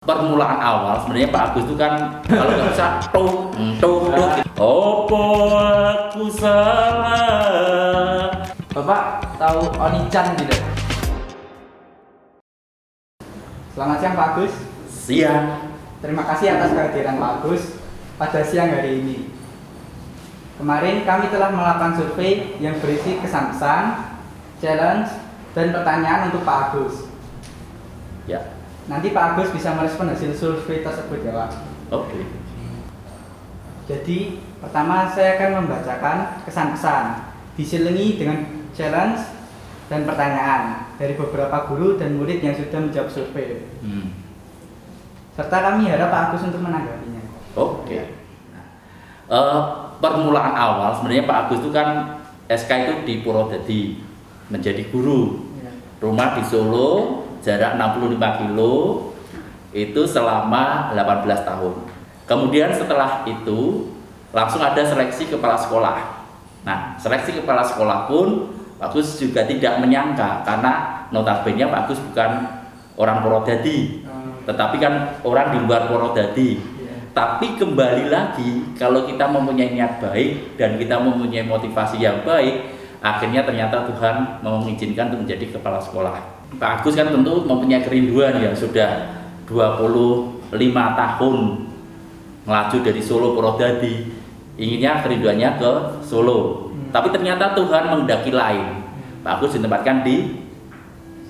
Permulaan awal sebenarnya Pak Agus itu kan kalau nggak bisa tuh opo aku salah. Bapak tahu Oni-chan tidak? Selamat siang Pak Agus. Siang. Terima kasih atas kehadiran Pak Agus pada siang hari ini. Kemarin kami telah melakukan survei yang berisi kesan-pesan, challenge, dan pertanyaan untuk Pak Agus. Ya. Nanti Pak Agus bisa merespon hasil survei tersebut ya Pak. Oke. Jadi pertama saya akan membacakan kesan-pesan diselingi dengan challenge dan pertanyaan dari beberapa guru dan murid yang sudah menjawab survei. Serta kami harap Pak Agus untuk menanggapinya. Oke. Permulaan awal sebenarnya Pak Agus itu kan SK itu di Purwodadi menjadi guru. Rumah di Solo, jarak 65 kilo itu selama 18 tahun. Kemudian setelah itu langsung ada seleksi kepala sekolah. Nah, seleksi kepala sekolah pun Pak Agus juga tidak menyangka karena notabene Pak Agus bukan orang Purwodadi, tetapi kan orang di luar Purwodadi. Tapi kembali lagi, kalau kita mempunyai niat baik dan kita mempunyai motivasi yang baik, akhirnya ternyata Tuhan mengizinkan untuk menjadi kepala sekolah. Pak Agus kan tentu mempunyai kerinduan yang sudah 25 tahun melaju dari Solo Purwodadi, inginnya kerinduannya ke Solo. Tapi ternyata Tuhan menghendaki lain. Pak Agus ditempatkan di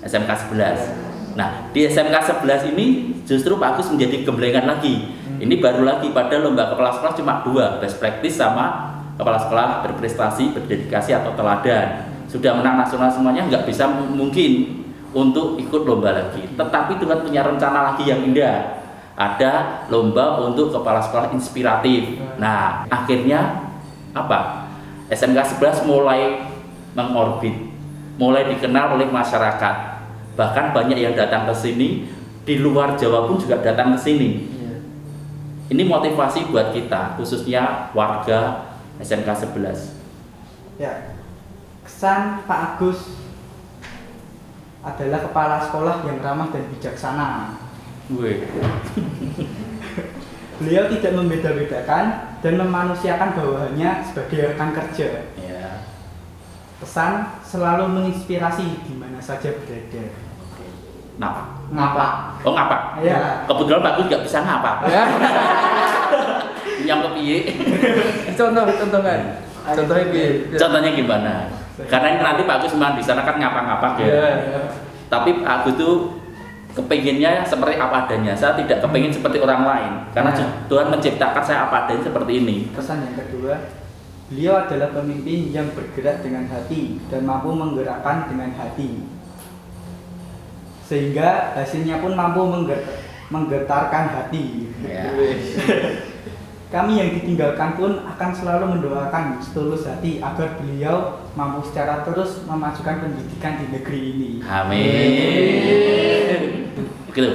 SMK 11. Nah, di SMK 11 ini justru Pak Agus menjadi gemblengan lagi. Ini baru lagi, pada lomba kepala sekolah cuma 2, best practice sama kepala sekolah berprestasi, berdedikasi atau teladan. Sudah menang nasional semuanya, nggak bisa mungkin untuk ikut lomba lagi. Tetapi Tuhan punya rencana lagi yang indah. Ada lomba untuk kepala sekolah inspiratif. Nah, akhirnya apa? SMK 11 mulai mengorbit, mulai dikenal oleh masyarakat. Bahkan banyak yang datang ke sini, di luar Jawa pun juga datang ke sini. Ini motivasi buat kita, khususnya warga SMK 11. Ya, kesan Pak Agus adalah kepala sekolah yang ramah dan bijaksana. Beliau tidak membeda-bedakan dan memanusiakan bawahannya sebagai rekan kerja. Ya. Pesan selalu menginspirasi di mana saja berada. Ngapa? Oh, ngapa? Ya. Kebetulan Pak Agus nggak bisa ngapa. Ya. Yang kepiye? Contoh kan. Contohnya piye? Contohnya gimana? Karena ini nanti Pak Agus memang di sana kan ngapa-ngapa gitu. Ya. Tapi Pak Agus tuh kepenginnya seperti apa adanya. Saya tidak kepengin seperti orang lain. Karena Tuhan menciptakan saya apa adanya seperti ini. Pesan yang kedua, beliau adalah pemimpin yang bergerak dengan hati dan mampu menggerakkan dengan hati. Sehingga hasilnya pun mampu menggetarkan hati. Ya. Kami yang ditinggalkan pun akan selalu mendoakan setulus hati agar beliau mampu secara terus memajukan pendidikan di negeri ini. Amin. Gitu.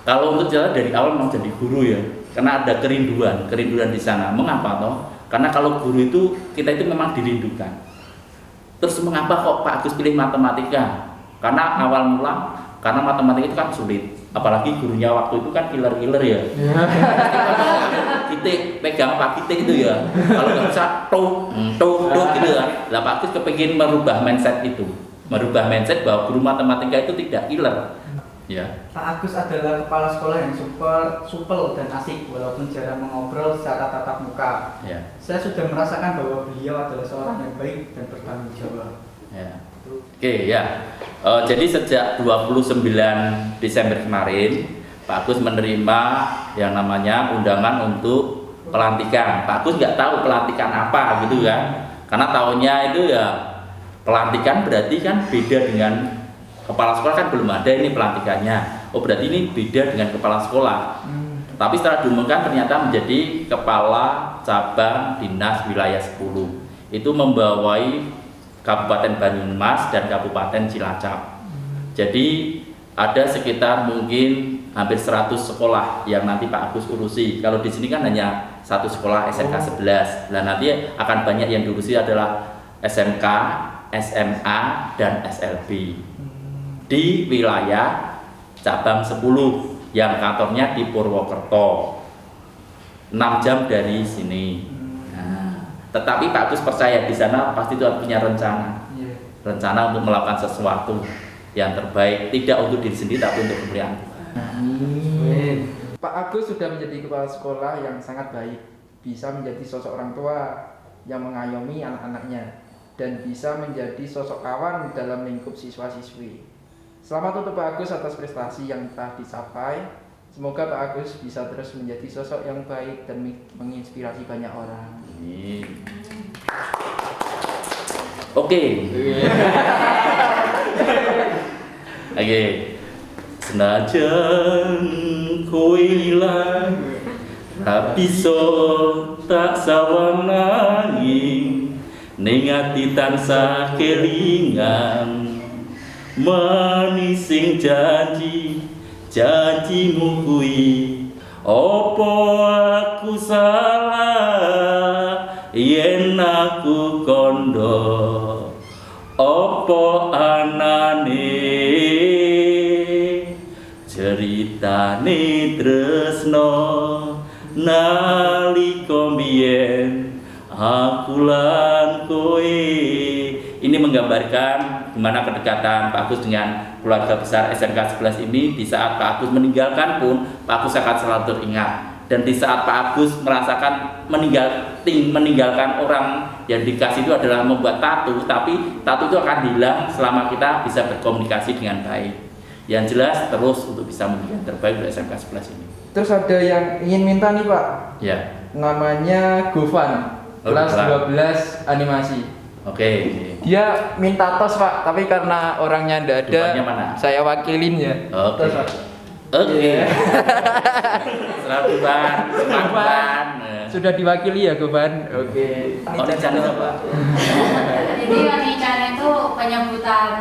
Kalau untuk jalan dari awal mau jadi guru ya, karena ada kerinduan di sana. Mengapa toh? Karena kalau guru itu kita itu memang dirindukan. Terus mengapa kok Pak Agus pilih matematika? Karena awal mula karena matematika itu kan sulit, apalagi gurunya waktu itu kan killer ya. Kita pegang Pak kita itu ya, kalau nggak bisa tuh gitu ya. Lah Pak Agus kepengin merubah mindset itu, bahwa guru matematika itu tidak killer. Ya. Pak Agus adalah kepala sekolah yang supel dan asik walaupun jarang mengobrol secara tatap muka. Ya. Saya sudah merasakan bahwa beliau adalah seorang yang baik dan bertanggung jawab. Ya. Oke ya. Jadi sejak 29 Desember kemarin Pak Agus menerima yang namanya undangan untuk pelantikan. Pak Agus nggak tahu pelantikan apa gitu kan, karena tahunnya itu ya pelantikan berarti kan beda dengan kepala sekolah, kan belum ada ini pelantikannya. Oh berarti ini beda dengan kepala sekolah. Tapi setelah diumumkan ternyata menjadi kepala cabang dinas wilayah 10. Itu membawai Kabupaten Banyumas dan Kabupaten Cilacap. Jadi ada sekitar mungkin hampir 100 sekolah yang nanti Pak Agus urusi. Kalau di sini kan hanya satu sekolah SMK 11. Nah nanti akan banyak yang diurusi adalah SMK, SMA dan SLB di wilayah cabang 10. yang kantornya di Purwokerto, 6 jam dari sini. Nah, tetapi Pak Agus percaya di sana pasti Tuhan punya rencana, rencana untuk melakukan sesuatu yang terbaik, tidak untuk diri sendiri tapi untuk kemuliaan Tuhan. Pak Agus sudah menjadi kepala sekolah yang sangat baik, bisa menjadi sosok orang tua yang mengayomi anak-anaknya, dan bisa menjadi sosok kawan dalam lingkup siswa-siswi. Selamat untuk Pak Agus atas prestasi yang telah dicapai. Semoga Pak Agus bisa terus menjadi sosok yang baik dan menginspirasi banyak orang. Oke. Oke. Senajan kowe ilang, tapi so tak sawananging, ning ati tansah kelingan. Manising janjimu kuwi, opo aku salah yen aku kondo, opo anane ceritane tresno nalika mbiyen aku lan kowe. Ini menggambarkan gimana kedekatan Pak Agus dengan keluarga besar SMK 11 ini. Di saat Pak Agus meninggalkan pun Pak Agus akan selalu teringat. Dan di saat Pak Agus merasakan meninggalkan orang yang dikasih itu adalah membuat tato, tapi tato itu akan hilang selama kita bisa berkomunikasi dengan baik. Yang jelas terus untuk bisa memberikan terbaik untuk SMK 11 ini. Terus ada yang ingin minta nih Pak. Ya. Namanya Govan, kelas 12 animasi. Oke. Dia minta tos Pak, tapi karena orangnya ndak ada, saya wakilin ya. Oke. Tos, Pak. Oke. Selamat Govan. Sudah diwakili ya Govan. Oke. Oni-chan itu apa? Jadi Oni-chan itu penyebutan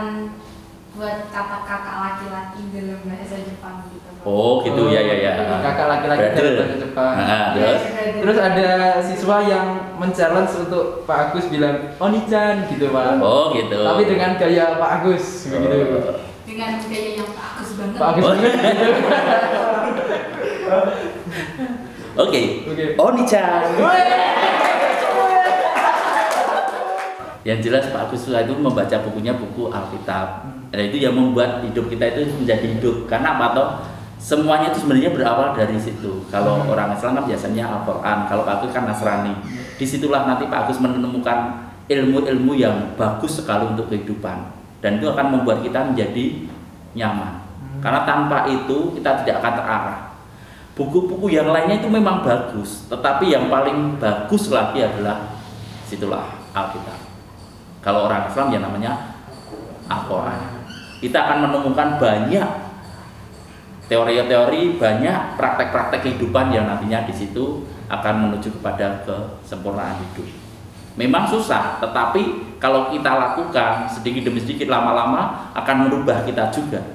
buat kakak laki-laki dalam bahasa Jepang gitu. Oh gitu, ya. Kakak laki-laki dalam bahasa Jepang. Terus ada siswa yang men-challenge untuk Pak Agus bilang Oni-chan gitu Pak. Oh gitu. Tapi dengan gaya Pak Agus begitu. Dengan gaya yang Pak Agus banget. Pak Agus banget gitu. Oke. Oni-chan. Yang jelas Pak Agus itu membaca bukunya, buku Alkitab. Dan itu yang membuat hidup kita itu menjadi hidup. Karena apa toh? Semuanya itu sebenarnya berawal dari situ. Kalau orang Islam kan biasanya Al-Quran, kalau Pak Agus kan Nasrani. Disitulah nanti Pak Agus menemukan ilmu-ilmu yang bagus sekali untuk kehidupan. Dan itu akan membuat kita menjadi nyaman. Karena tanpa itu kita tidak akan terarah. Buku-buku yang lainnya itu memang bagus, tetapi yang paling bagus lagi adalah situlah Alkitab. Kalau orang Islam yang namanya Al-Quran. Kita akan menemukan banyak teori-teori, banyak praktek-praktek kehidupan yang nantinya di situ akan menuju kepada kesempurnaan hidup. Memang susah, tetapi kalau kita lakukan sedikit demi sedikit, lama-lama akan merubah kita juga.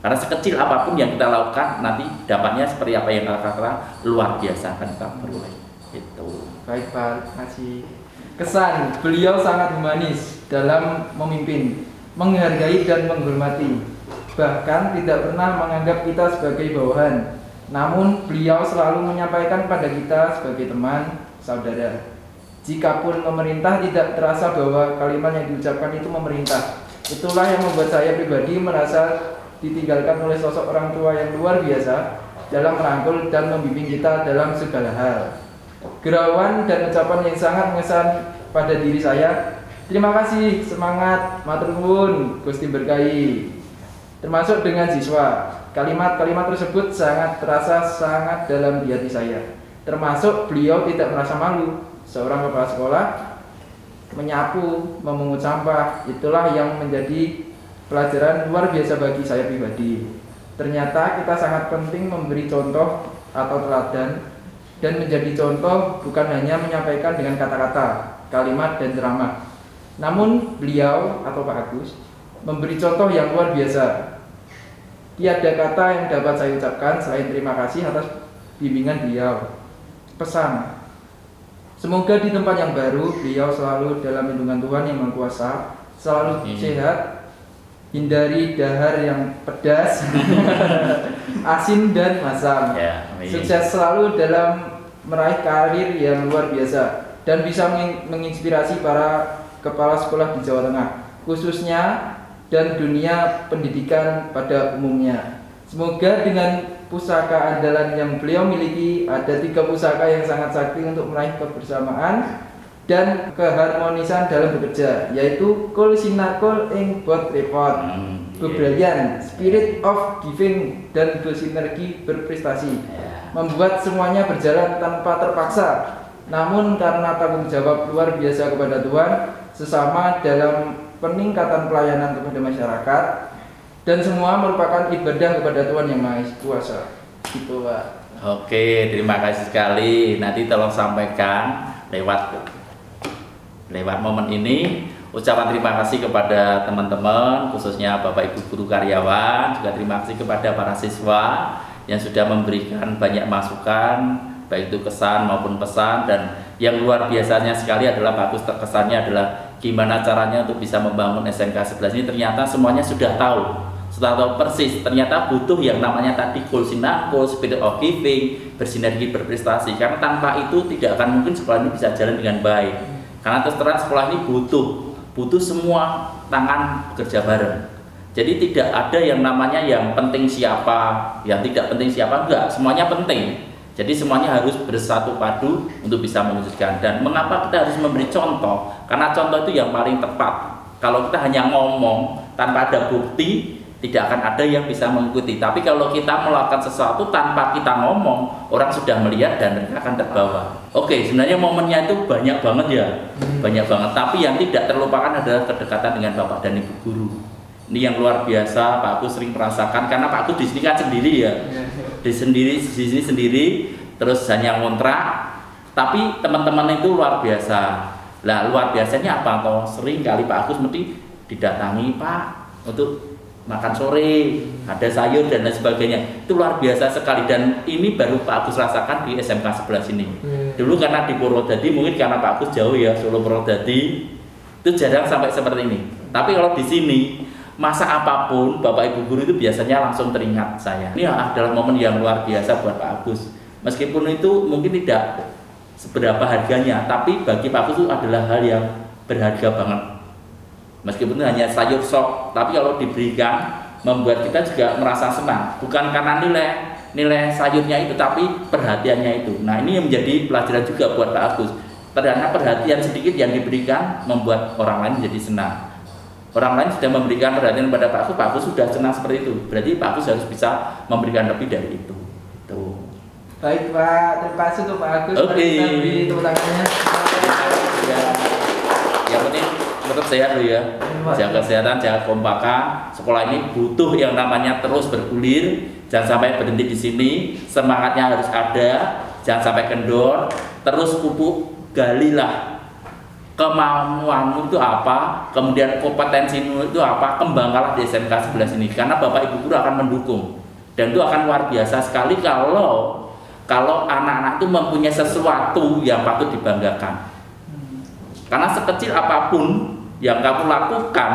Karena sekecil apapun yang kita lakukan, nanti dapatnya seperti apa yang kita katakan, luar biasa akan kita peroleh. Itu. Baik Pak, masih kesan beliau sangat humanis dalam memimpin, menghargai dan menghormati. Bahkan tidak pernah menganggap kita sebagai bawahan. Namun beliau selalu menyampaikan pada kita sebagai teman, saudara. Jikapun memerintah tidak terasa bahwa kalimat yang diucapkan itu memerintah. Itulah yang membuat saya pribadi merasa ditinggalkan oleh sosok orang tua yang luar biasa dalam merangkul dan membimbing kita dalam segala hal. Gerawan dan ucapan yang sangat mengesan pada diri saya. Terima kasih, semangat, matur nuwun, Gusti berkahi. Termasuk dengan siswa, kalimat-kalimat tersebut sangat terasa sangat dalam di hati saya. Termasuk beliau tidak merasa malu. Seorang kepala sekolah menyapu, memungut sampah, itulah yang menjadi pelajaran luar biasa bagi saya pribadi. Ternyata kita sangat penting memberi contoh atau teladan dan menjadi contoh bukan hanya menyampaikan dengan kata-kata, kalimat dan ceramah. Namun beliau atau Pak Agus memberi contoh yang luar biasa. Tiada kata yang dapat saya ucapkan selain terima kasih atas bimbingan beliau. Pesan, semoga di tempat yang baru beliau selalu dalam lindungan Tuhan yang Maha Kuasa, selalu sehat, hindari dahar yang pedas asin dan masam. Ya, amin. Sukses selalu dalam meraih karir yang luar biasa dan bisa menginspirasi para kepala sekolah di Jawa Tengah khususnya dan dunia pendidikan pada umumnya. Semoga dengan pusaka andalan yang beliau miliki, ada 3 pusaka yang sangat sakti untuk meraih kebersamaan dan keharmonisan dalam bekerja, yaitu kul sinakul ing bot repot, keberanian, spirit of giving, dan bersinergi berprestasi, membuat semuanya berjalan tanpa terpaksa, namun karena tanggung jawab luar biasa kepada Tuhan, sesama dalam peningkatan pelayanan kepada masyarakat, dan semua merupakan ibadah kepada Tuhan yang Maha Kuasa. Gitu, Pak. Oke, terima kasih sekali. Nanti tolong sampaikan lewat momen ini ucapan terima kasih kepada teman-teman, khususnya Bapak Ibu guru karyawan, juga terima kasih kepada para siswa yang sudah memberikan banyak masukan, baik itu kesan maupun pesan. Dan yang luar biasanya sekali adalah bagus terkesannya adalah gimana caranya untuk bisa membangun SMK 11 ini. Ternyata semuanya sudah tahu persis, ternyata butuh yang namanya tadi goal sinakul, spirit of giving, bersinergi berprestasi. Karena tanpa itu tidak akan mungkin sekolah ini bisa jalan dengan baik. Karena terus terang sekolah ini butuh semua tangan bekerja bareng. Jadi tidak ada yang namanya yang penting siapa, yang tidak penting siapa, enggak, semuanya penting. Jadi semuanya harus bersatu padu untuk bisa mewujudkan. Dan mengapa kita harus memberi contoh? Karena contoh itu yang paling tepat. Kalau kita hanya ngomong tanpa ada bukti, tidak akan ada yang bisa mengikuti. Tapi kalau kita melakukan sesuatu tanpa kita ngomong, orang sudah melihat dan mereka akan terbawa. Oke, sebenarnya momennya itu banyak banget ya, banyak banget. Tapi yang tidak terlupakan adalah kedekatan dengan Bapak dan Ibu guru. Ini yang luar biasa. Pak Agus sering merasakan, karena Pak Agus di sini kan sendiri ya, di sini sendiri, terus hanya ngontrak. Tapi teman-teman itu luar biasa. Lah luar biasanya apa? Atau sering kali Pak Agus mesti didatangi, Pak, untuk makan sore, ada sayur dan lain sebagainya. Itu luar biasa sekali, dan ini baru Pak Agus rasakan di SMK 11 ini. Dulu karena di Purwodadi, mungkin karena Pak Agus jauh ya, Solo Purwodadi, itu jarang sampai seperti ini. Tapi kalau di sini, masa apapun Bapak Ibu guru itu biasanya langsung teringat saya. Ini adalah momen yang luar biasa buat Pak Agus. Meskipun itu mungkin tidak seberapa harganya, tapi bagi Pak Agus itu adalah hal yang berharga banget. Meskipun itu hanya sayur sop, tapi kalau diberikan membuat kita juga merasa senang. Bukan karena nilai sayurnya itu, tapi perhatiannya itu. Nah, ini yang menjadi pelajaran juga buat Pak Agus. Ternyata perhatian sedikit yang diberikan membuat orang lain menjadi senang. Orang lain sudah memberikan perhatian kepada Pak Agus sudah senang seperti itu. Berarti Pak Agus harus bisa memberikan lebih dari itu. Tuh. Baik, Pak, terima kasih untuk Pak Agus. Oke. Beri tepuk tangannya. Yang penting tetap sehat dulu ya, jaga kesehatan, jaga kompakan. Sekolah ini butuh yang namanya terus bergulir, jangan sampai berhenti di sini. Semangatnya harus ada, jangan sampai kendor. Terus pupuk, galilah kemampuanmu itu apa, kemudian kompetensimu itu apa, kembangkanlah di SMK 11 ini. Karena Bapak Ibu guru akan mendukung, dan itu akan luar biasa sekali kalau anak-anak itu mempunyai sesuatu yang patut dibanggakan. Karena sekecil apapun yang kamu lakukan,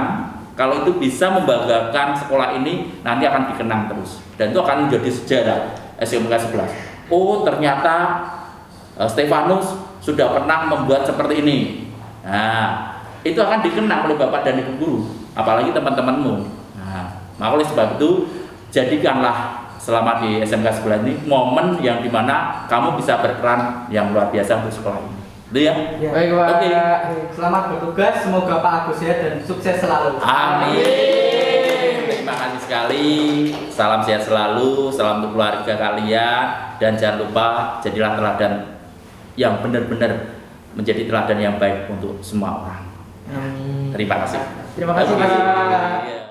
kalau itu bisa membanggakan sekolah ini, nanti akan dikenang terus. Dan itu akan menjadi sejarah SMK 11. Oh, ternyata Stefanus sudah pernah membuat seperti ini. Nah, itu akan dikenang oleh Bapak dan Ibu guru, apalagi teman-temanmu. Nah, maka oleh sebab itu, jadikanlah selama di SMK 11 ini momen yang dimana kamu bisa berperan yang luar biasa untuk sekolah ini. Itu ya? Ya. Baik, Pak. Oke. Selamat bertugas, semoga Pak Agus sehat dan sukses selalu. Amin. Terima kasih sekali. Salam sehat selalu, salam untuk keluarga kalian, dan jangan lupa jadilah teladan yang benar-benar menjadi teladan yang baik untuk semua orang. Amin. Terima kasih. Terima kasih, Oke. Pak. Iya.